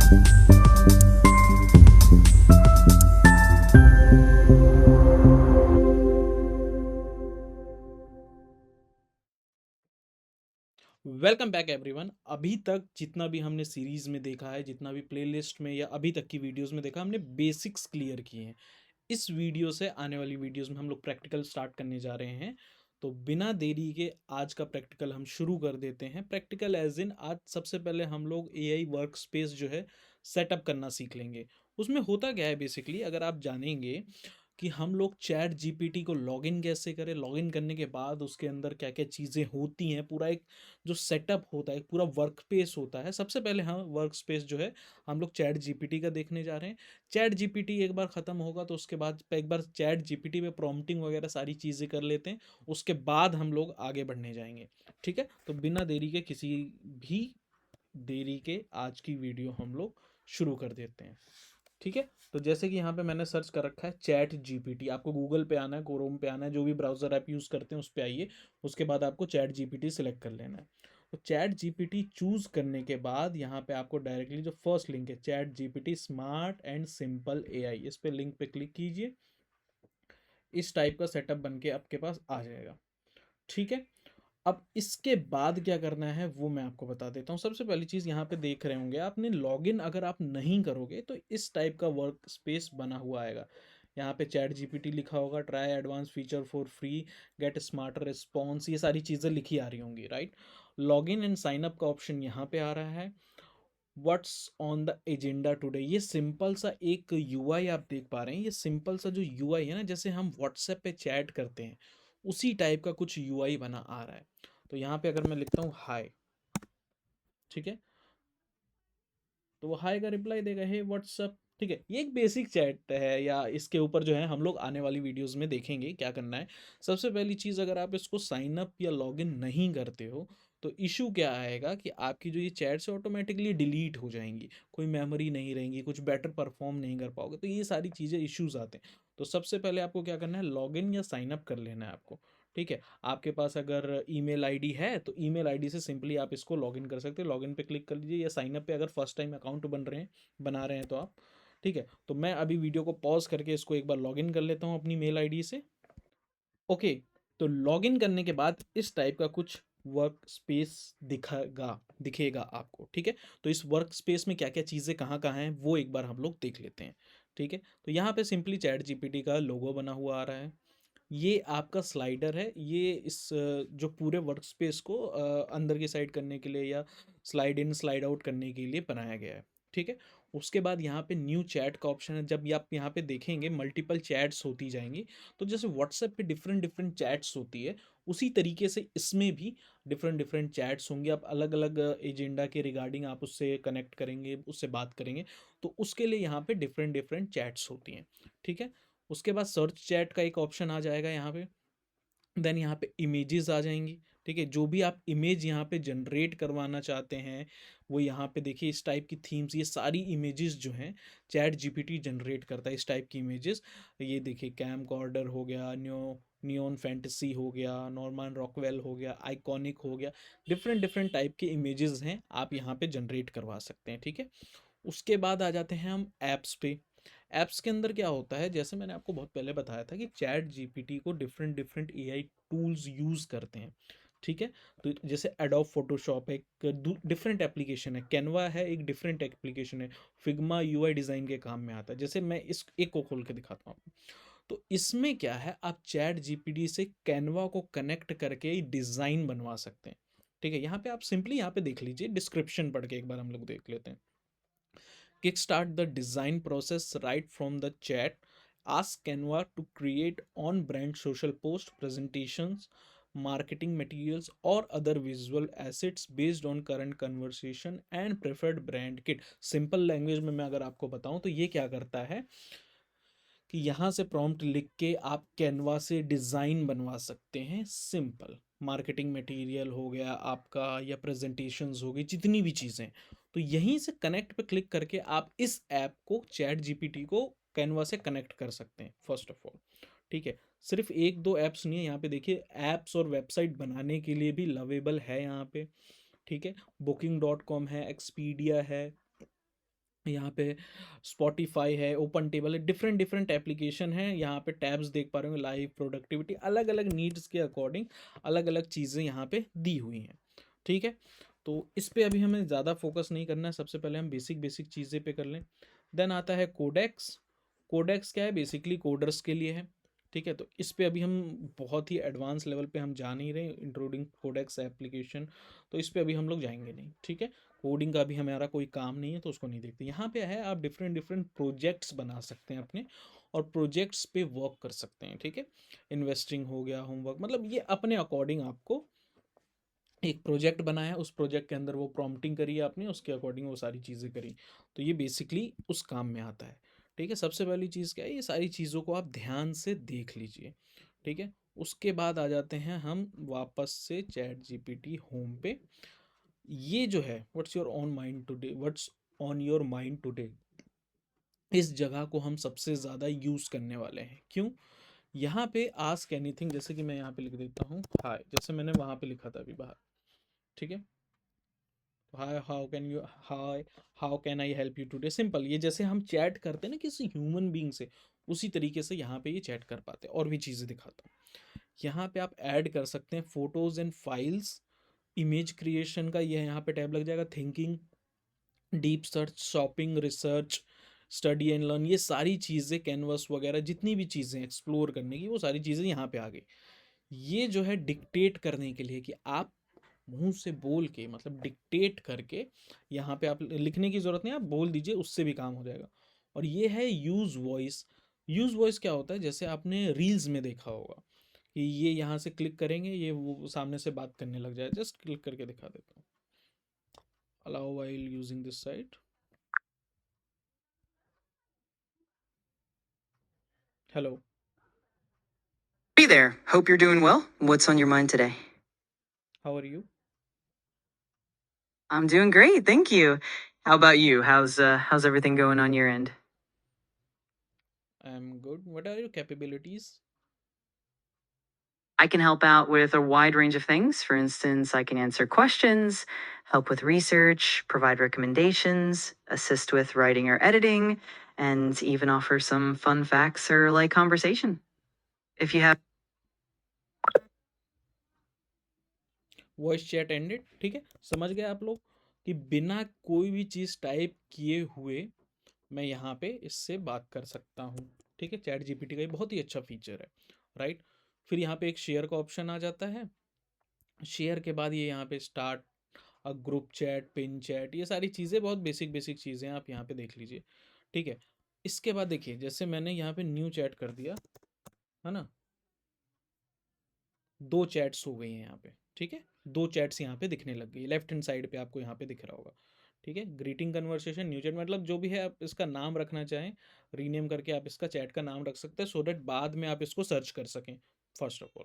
Welcome back everyone. अभी तक जितना भी हमने सीरीज में देखा है, जितना भी प्लेलिस्ट में या अभी तक की वीडियोस में देखा, हमने बेसिक्स क्लियर किए हैं। इस वीडियो से आने वाली वीडियोस में हम लोग प्रैक्टिकल स्टार्ट करने जा रहे हैं। तो बिना देरी के आज का प्रैक्टिकल हम शुरू कर देते हैं। प्रैक्टिकल एज इन आज सबसे पहले हम लोग एआई वर्क स्पेस जो है सेटअप करना सीख लेंगे। उसमें होता क्या है बेसिकली, अगर आप जानेंगे कि हम लोग चैट जीपीटी को लॉगिन कैसे करें, लॉगिन करने के बाद उसके अंदर क्या क्या चीज़ें होती हैं, पूरा एक जो सेटअप होता है, पूरा वर्क स्पेस होता है। सबसे पहले हम वर्क स्पेस जो है हम लोग चैट जीपीटी का देखने जा रहे हैं। चैट जीपीटी एक बार ख़त्म होगा तो उसके बाद एक बार चैट जीपीटी में प्रॉम्प्टिंग वगैरह सारी चीज़ें कर लेते हैं। उसके बाद हम लोग आगे बढ़ने जाएंगे। ठीक है, तो बिना देरी के, किसी भी देरी के आज की वीडियो हम लोग शुरू कर देते हैं। ठीक है, तो जैसे कि यहाँ पे मैंने सर्च कर रखा है चैट जीपीटी। आपको गूगल पे आना है, क्रोम पे आना है, जो भी ब्राउज़र ऐप यूज़ करते हैं उस पे आइए। उसके बाद आपको चैट जीपीटी सिलेक्ट कर लेना है। तो चैट जीपीटी चूज़ करने के बाद यहाँ पे आपको डायरेक्टली जो फर्स्ट लिंक है, chat GPT smart and simple AI, इस पे लिंक पे क्लिक कीजिए। इस टाइप का सेटअप बन के आपके पास आ जाएगा। ठीक है, अब इसके बाद क्या करना है वो मैं आपको बता देता हूँ। सबसे पहली चीज़, यहाँ पे देख रहे होंगे आपने लॉगिन अगर आप नहीं करोगे तो इस टाइप का वर्क स्पेस बना हुआ आएगा। यहाँ पे चैट जीपीटी लिखा होगा, try advance feature for free, get smarter response, ये सारी चीज़ें लिखी आ रही होंगी, right. Login and sign up का ऑप्शन यहाँ पे आ रहा है। What's on the agenda today, ये सिंपल सा एक यूआई आप देख पा रहे हैं। ये सिंपल सा जो यूआई है ना, जैसे हम व्हाट्सएप पे चैट करते हैं उसी टाइप का कुछ यूआई बना आ रहा है। तो यहाँ पे अगर मैं लिखता हूँ हाय, ठीक है, तो वो हाय का रिप्लाई देगा, हे व्हाट्सअप। ठीक है, ये एक बेसिक चैट है, या इसके ऊपर जो है हम लोग आने वाली वीडियोस में देखेंगे क्या करना है। सबसे पहली चीज़, अगर आप इसको साइन अप या लॉगिन नहीं करते हो तो इशू क्या आएगा कि आपकी जो ये चैट्स ऑटोमेटिकली डिलीट हो जाएंगी, कोई मेमोरी नहीं रहेंगी, कुछ बेटर परफॉर्म नहीं कर पाओगे। तो ये सारी चीज़ें इश्यूज आते हैं। तो सबसे पहले आपको क्या करना है, लॉगिन या साइन अप कर लेना है आपको। ठीक है, आपके पास अगर ईमेल आईडी है तो ईमेल आईडी से सिंपली आप इसको लॉगिन कर सकते हो। लॉगिन पे क्लिक कर लीजिए, या साइन अप पे अगर फर्स्ट टाइम अकाउंट बना रहे हैं तो आप। ठीक है, तो मैं अभी वीडियो को पॉज करके इसको एक बार लॉगिन कर लेता हूँ अपनी मेल आईडी से। ओके, तो लॉगिन करने के बाद इस टाइप का कुछ वर्क स्पेस दिखेगा आपको। ठीक है, तो इस वर्क स्पेस में क्या क्या चीज़ें कहाँ कहाँ हैं वो एक बार हम लोग देख लेते हैं। ठीक है, तो यहाँ पे सिंपली चैट जीपीटी का लोगो बना हुआ आ रहा है। ये आपका स्लाइडर है, ये इस जो पूरे वर्क स्पेस को अंदर की साइड करने के लिए या स्लाइड इन स्लाइड आउट करने के लिए बनाया गया है। ठीक है, उसके बाद यहाँ पे न्यू चैट का ऑप्शन है। जब ये आप यहाँ पे देखेंगे मल्टीपल चैट्स होती जाएंगी, तो जैसे व्हाट्सएप पे डिफरेंट डिफरेंट चैट्स होती है, उसी तरीके से इसमें भी डिफरेंट डिफरेंट चैट्स होंगे। आप अलग अलग एजेंडा के रिगार्डिंग आप उससे कनेक्ट करेंगे, उससे बात करेंगे, तो उसके लिए यहाँ पे डिफरेंट डिफरेंट चैट्स होती हैं। ठीक है, उसके बाद सर्च चैट का एक ऑप्शन आ जाएगा यहाँ पे। देन यहाँ पे इमेजेस आ जाएंगी। ठीक है, जो भी आप इमेज यहाँ पे जनरेट करवाना चाहते हैं वो यहाँ पे देखिए, इस टाइप की थीम्स, ये सारी इमेजेस जो हैं चैट जीपीटी जनरेट करता है, इस टाइप की इमेजेस। ये देखिए, कैम कॉर्डर हो गया, नियोन फैंटेसी हो गया, नॉर्मन रॉकवेल हो गया, आइकॉनिक हो गया, डिफरेंट डिफरेंट टाइप के इमेजेस हैं, आप यहाँ पे जनरेट करवा सकते हैं। ठीक है, उसके बाद आ जाते हैं हम ऐप्स पे। ऐप्स के अंदर क्या होता है, जैसे मैंने आपको बहुत पहले बताया था कि चैट जीपीटी को different different AI tools use करते हैं। ठीक है, तो जैसे एडोब फोटोशॉप एक डिफरेंट एप्लीकेशन है, कैनवा है एक डिफरेंट एप्लीकेशन है, फिग्मा यूआई डिज़ाइन के काम में आता है। जैसे मैं इस एक को खोल के दिखाता हूँ आपको। तो इसमें क्या है, आप चैट जीपीटी से कैनवा को कनेक्ट करके डिज़ाइन बनवा सकते हैं। ठीक है, यहाँ पे आप सिंपली यहाँ पे देख लीजिए, डिस्क्रिप्शन पढ़ के एक बार हम लोग देख लेते हैं। Kickstart the design process right from the chat. Ask Canva to create on brand social posts, presentations, marketing materials, or other visual assets based on current conversation and preferred brand kit. Simple language में मैं अगर आपको बताऊं तो ये क्या करता है कि यहाँ से प्रॉम्प्ट लिख के आप कैनवा से डिज़ाइन बनवा सकते हैं। सिंपल मार्केटिंग मटेरियल हो गया आपका, या प्रेजेंटेशंस हो गई, जितनी भी चीज़ें, तो यहीं से कनेक्ट पे क्लिक करके आप इस ऐप को, चैट जीपीटी को कैनवा से कनेक्ट कर सकते हैं फर्स्ट ऑफ ऑल। ठीक है, सिर्फ एक दो ऐप्स नहीं है, यहाँ पे देखिए ऐप्स और वेबसाइट बनाने के लिए भी लवेबल है यहाँ पे। ठीक है, बुकिंग डॉट कॉम है, एक्सपीडिया है, यहाँ पे स्पॉटिफाई है, ओपन टेबल है, डिफरेंट डिफरेंट एप्लीकेशन है। यहाँ पे टैब्स देख पा रहे हो, लाइव, प्रोडक्टिविटी, अलग अलग नीड्स के अकॉर्डिंग अलग अलग चीज़ें यहाँ पे दी हुई हैं। ठीक है, तो इस पे अभी हमें ज़्यादा फोकस नहीं करना है, सबसे पहले हम बेसिक बेसिक चीज़ें पे कर लें। देन आता है कोडेक्स। कोडेक्स क्या है, बेसिकली कोडर्स के लिए है। ठीक है, तो इस पे अभी हम बहुत ही एडवांस लेवल पे हम जा नहीं रहे, इंक्लूडिंग कोडेक्स एप्लीकेशन, तो इस पे अभी हम लोग जाएंगे नहीं। ठीक है, कोडिंग का भी हमारा कोई काम नहीं है तो उसको नहीं देखते। यहाँ पे है आप डिफरेंट डिफरेंट प्रोजेक्ट्स बना सकते हैं अपने, और प्रोजेक्ट्स पे वर्क कर सकते हैं। ठीक है, इन्वेस्टिंग हो गया, होमवर्क, मतलब ये अपने अकॉर्डिंग आपको एक प्रोजेक्ट बनाया, उस प्रोजेक्ट के अंदर वो प्रॉम्प्टिंग करी आपने, उसके अकॉर्डिंग वो सारी चीज़ें करी, तो ये बेसिकली उस काम में आता है। ठीक है, सबसे पहली चीज़ क्या है, ये सारी चीज़ों को आप ध्यान से देख लीजिए। ठीक है, उसके बाद आ जाते हैं हम वापस से चैट जीपीटी होम पे। ये जो है what's your on mind today, what's on your mind today, इस जगह को हम सबसे ज़्यादा यूज़ करने वाले हैं। क्यों? यहाँ पे आस्क एनीथिंग, जैसे कि मैं यहाँ पे लिख देता हूँ हाय, जैसे मैंने वहाँ पे लिखा था अभी बाहर। ठीक है, hi, how can you, hi, how can I help you today, simple. ये जैसे हम चैट करते हैं ना किसी ह्यूमन बीइंग से, उसी तरीके से यहाँ पे ये चैट कर पाते हैं। और भी चीज़ें दिखाता हूँ, यहाँ पे आप ऐड कर सकते हैं photos and files. Image creation का ये यहाँ पे टैब लग जाएगा। Thinking, deep search, shopping, research, study and learn, ये सारी चीज़ें, कैनवस वगैरह जितनी भी चीज़ें एक्सप्लोर करने की, वो सारी चीज़ें यहाँ पे आ गई। ये जो है डिक्टेट करने के लिए, कि आप मुंह से बोल के, मतलब डिक्टेट करके, यहाँ पे आप लिखने की ज़रूरत नहीं, आप बोल दीजिए, उससे भी काम हो जाएगा। और ये है यूज़ वॉइस। यूज़ वॉइस क्या होता है, जैसे आपने रील्स में देखा होगा कि ये यहाँ से क्लिक करेंगे, ये वो सामने से बात करने लग जाए। जस्ट क्लिक करके दिखा देता हूँ, allow while using this site. Hello, Hey there. Hope you're doing well. What's on your mind today? How are you? I'm doing great, thank you. How about you? How's everything going on your end? I am good, what are your capabilities? I can help out with a wide range of things. For instance, I can answer questions, help with research, provide recommendations, assist with writing or editing, and even offer some fun facts or light conversation. If you have voice chat ended. ठीक है, समझ गए आप लोग कि बिना कोई भी चीज़ टाइप किए हुए मैं यहाँ पे इससे बात कर सकता हूँ। ठीक है, चैट जीपीटी का ये बहुत ही अच्छा फीचर है, राइट। फिर यहाँ पे एक शेयर का ऑप्शन आ जाता है। शेयर के बाद ये यहाँ पे start a group chat, pin chat, ये सारी चीज़ें बहुत बेसिक बेसिक चीज़ें हैं, आप यहाँ पे देख लीजिए। ठीक है, इसके बाद देखिए, जैसे मैंने यहाँ पे न्यू चैट कर दिया, है ना, दो चैट्स हो गई हैं यहाँ पे। ठीक है, दो चैट्स यहाँ पे दिखने लग गई, लेफ्ट हैंड साइड पे आपको यहाँ पे दिख रहा होगा। ठीक है, ग्रीटिंग कन्वर्सेशन, न्यू चैट, मतलब जो भी है आप इसका नाम रखना चाहें, रीनेम करके आप इसका चैट का नाम रख सकते हैं, सो दैट बाद में आप इसको सर्च कर सकें, फर्स्ट ऑफ ऑल।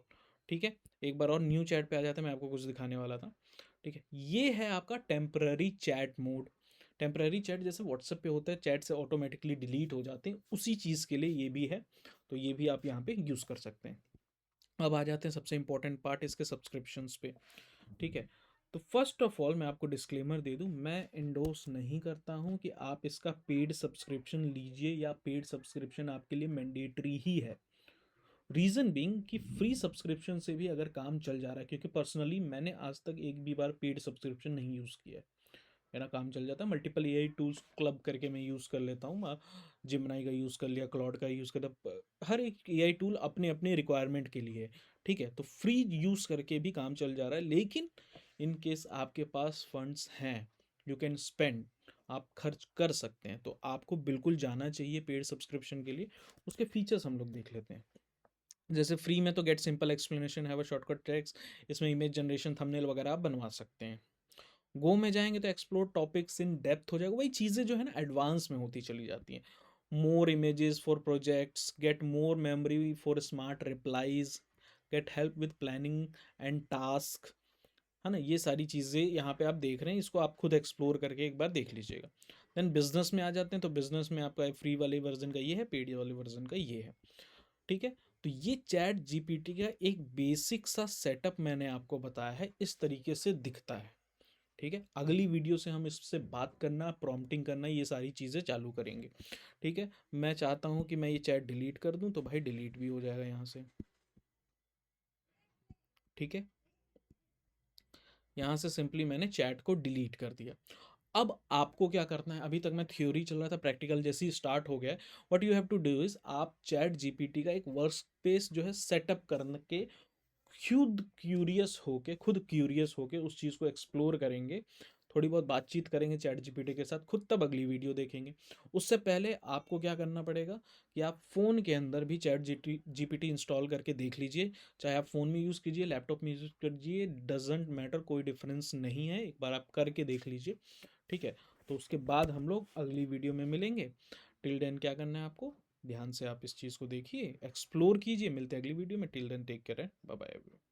ठीक है, एक बार और न्यू चैट पे आ जाते हैं, मैं आपको कुछ दिखाने वाला था। ठीक है, ये है आपका temporary chat mode. Temporary chat जैसे व्हाट्सएप पे होता है, चैट से ऑटोमेटिकली डिलीट हो जाते हैं, उसी चीज़ के लिए ये भी है, तो ये भी आप यहाँ पे यूज़ कर सकते हैं। अब आ जाते हैं सबसे इंपॉर्टेंट पार्ट, इसके सब्सक्रिप्शंस पे। ठीक है, तो फर्स्ट ऑफ ऑल मैं आपको डिस्क्लेमर दे दूं, मैं इंडोर्स नहीं करता हूं कि आप इसका पेड सब्सक्रिप्शन लीजिए, या पेड सब्सक्रिप्शन आपके लिए मैंडेटरी ही है। रीज़न बीइंग कि फ्री सब्सक्रिप्शन से भी अगर काम चल जा रहा है, क्योंकि पर्सनली मैंने आज तक एक भी बार पेड सब्सक्रिप्शन नहीं यूज़ किया है, मेरा काम चल जाता है। मल्टीपल एआई टूल्स क्लब करके मैं यूज़ कर लेता हूँ, जिमनाई का यूज़ कर लिया, क्लाउड का यूज़ कर लिया, हर एक एआई टूल अपने अपने रिक्वायरमेंट के लिए है। ठीक है, तो फ्री यूज़ करके भी काम चल जा रहा है, लेकिन इन केस आपके पास फंड्स हैं, यू कैन स्पेंड, आप खर्च कर सकते हैं, तो आपको बिल्कुल जाना चाहिए पेड सब्सक्रिप्शन के लिए। उसके फीचर्स हम लोग देख लेते हैं। जैसे फ्री में तो गेट सिंपल एक्सप्लेनेशन है, वो शॉर्टकट ट्रैक्स, इसमें इमेज जनरेशन, थंबनेल वगैरह आप बनवा सकते हैं। गो में जाएंगे तो एक्सप्लोर टॉपिक्स इन डेप्थ हो जाएगा, वही चीज़ें जो है ना एडवांस में होती चली जाती हैं। More images for projects, get more memory for smart replies, get help with planning and task, है ना, ये सारी चीज़ें यहाँ पे आप देख रहे हैं, इसको आप खुद एक्सप्लोर करके एक बार देख लीजिएगा। देन बिजनेस में आ जाते हैं, तो बिजनेस में आपका फ्री वाले वर्जन का ये है, पेड वाले वर्जन का ये है। ठीक है, तो ये चैट जीपीटी का एक बेसिक सा सेटअप मैंने आपको बताया है, इस तरीके से दिखता है। ठीक है, अगली वीडियो से हम इससे बात करना, प्रॉम्प्टिंग करना, ये सारी चीज़ें चालू करेंगे। ठीक है, मैं चाहता हूँ कि मैं ये चैट डिलीट कर दूँ, तो भाई डिलीट भी हो जाएगा यहाँ से। ठीक है, यहाँ से सिंपली मैंने चैट को डिलीट कर दिया। अब आपको क्या करना है, अभी तक मैं थ्योरी चल रहा था, प्रैक्टिकल जैसे ही स्टार्ट हो गया है, what you have to do is, आप चैट जीपीटी का एक वर्क स्पेस जो है सेटअप करके खुद क्यूरियस होके उस चीज़ को एक्सप्लोर करेंगे, थोड़ी बहुत बातचीत करेंगे चैट जीपीटी के साथ खुद, तब अगली वीडियो देखेंगे। उससे पहले आपको क्या करना पड़ेगा कि आप फ़ोन के अंदर भी चैट जीपीटी इंस्टॉल करके देख लीजिए, चाहे आप फ़ोन में यूज़ कीजिए, लैपटॉप में यूज़ कीजिए, डजेंट मैटर, कोई डिफरेंस नहीं है, एक बार आप करके देख लीजिए। ठीक है, तो उसके बाद हम लोग अगली वीडियो में मिलेंगे। टिल देन क्या करना है आपको, ध्यान से आप इस चीज़ को देखिए, एक्सप्लोर कीजिए, मिलते हैं अगली वीडियो में। Till then take care and bye bye.